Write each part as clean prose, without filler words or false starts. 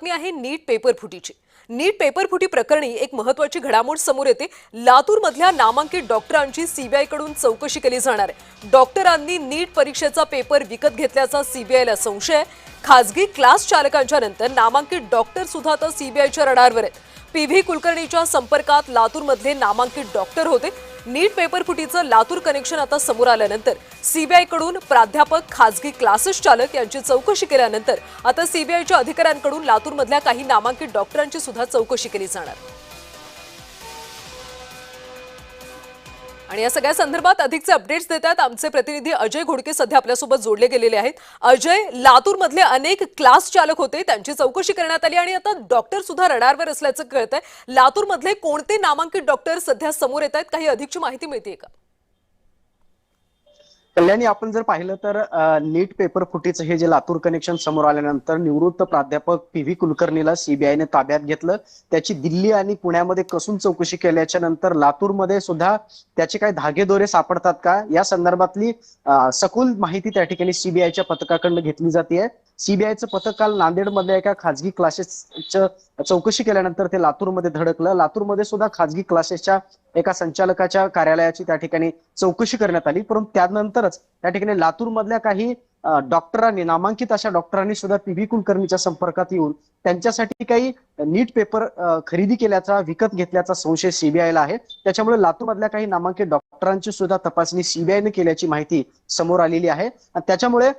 बातमी आहे नीट पेपर फुटीची। नीट पेपर फुटी प्रकरणी एक महत्त्वाची घडामोड समोर येते। लातूरमधल्या नामांकित डॉक्टरांची सीबीआय कडून चौकशी केली जाणार आहे। डॉक्टरांनी नीट परीक्षेचा पेपर विकत घेतल्याचा सीबीआयला संशय आहे। खासगी क्लास चालकांच्या नंतर नामांकित डॉक्टर सुद्धा आता सीबीआयच्या रडारवर आहेत। पीव्ही कुलकर्णीच्या संपर्कात लातूरमधले नामांकित डॉक्टर होते। नीट पेपर फुटीचं लातूर कनेक्शन आता समोर आल्यानंतर सीबीआय कडून प्राध्यापक, खासगी क्लासेस चालक यांची चौकशी केल्यानंतर आता सीबीआयच्या अधिकाऱ्यांकडून लातूरमधल्या काही नामांकित डॉक्टरांची सुद्धा चौकशी केली जाणार। आणि या सगळ्या संदर्भात अधिकचे अपडेट्स देतात आमचे प्रतिनिधी अजय घोडके सध्या आपल्यासोबत जोडले गेलेले आहेत। अजय, लातूरमधले अनेक क्लास चालक होते, त्यांची चौकशी करण्यात आली आणि आता डॉक्टर सुद्धा रडारवर असल्याचं कळतंय। लातूरमधले कोणते नामांकित डॉक्टर सध्या समोर येत आहेत, काही अधिकची माहिती मिळतेय का? कल्याणी, आपण जर पाहिलं तर नीट पेपर फुटीचं हे जे लातूर कनेक्शन समोर आल्यानंतर निवृत्त प्राध्यापक पीव्ही कुलकर्णीला सीबीआयने ताब्यात घेतलं। त्याची दिल्ली आणि पुण्यामध्ये कसून चौकशी केल्याच्या नंतर लातूरमध्ये सुद्धा त्याचे काही धागेदोरे सापडतात का या संदर्भातली सखोल माहिती त्या ठिकाणी सीबीआयच्या पथकाकडून घेतली जाते। सीबीआयचं पथक काल नांदेडमधल्या एका खासगी क्लासेसच्या चौकशी केल्यानंतर ते लातूरमध्ये धडकलं। लातूरमध्ये सुद्धा खासगी क्लासेसच्या एका संचालकाच्या कार्यालयाची त्या ठिकाणी चौकशी करण्यात आली, परंतु त्यानंतरच त्या ठिकाणी लातूरमधल्या काही डॉक्टरांनी, नामांकित अशा डॉक्टरांनी सुद्धा पीव्ही कुलकर्णीच्या संपर्कात येऊन त्यांच्यासाठी काही नीट पेपर खरेदी केल्याचा, विकत घेतल्याचा संशय सीबीआयला आहे। त्याच्यामुळे लातूरमधल्या काही नामांकित डॉक्टरांची सुद्धा तपासणी सीबीआयने केल्याची माहिती समोर आलेली आहे। त्याच्यामुळे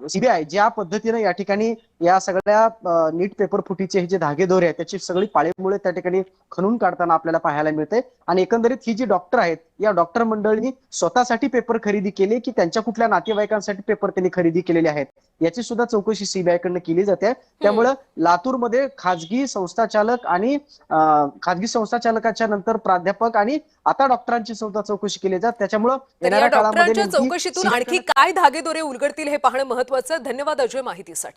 सीबीआय ज्या पद्धतीने या ठिकाणी या सगळ्या नीट पेपर फुटीचे हे जे धागेदोरे आहेत त्याची सगळी पाळेमुळे त्या ठिकाणी खणून काढताना आपल्याला पाहायला मिळते। आणि एकंदरीत ही जी डॉक्टर आहेत या डॉक्टर मंडळींनी स्वतःसाठी पेपर खरेदी केले की त्यांच्या कुठल्या नातेवाईकांसाठी पेपर त्यांनी खरेदी केलेले आहेत याची सुद्धा चौकशी सीबीआय कडून केली जाते। त्यामुळे लातूरमध्ये खासगी संस्था चालक आणि खासगी संस्था चालकाच्या नंतर प्राध्यापक आणि आता डॉक्टरांची सुद्धा चौकशी केली जाते। त्याच्यामुळे येणाऱ्या काळामध्ये चौकशीतून आणखी काय धागेदोरे उलगडतील हे पाहणं महत्त्वाचं आहे। धन्यवाद अजय माहितीसाठी।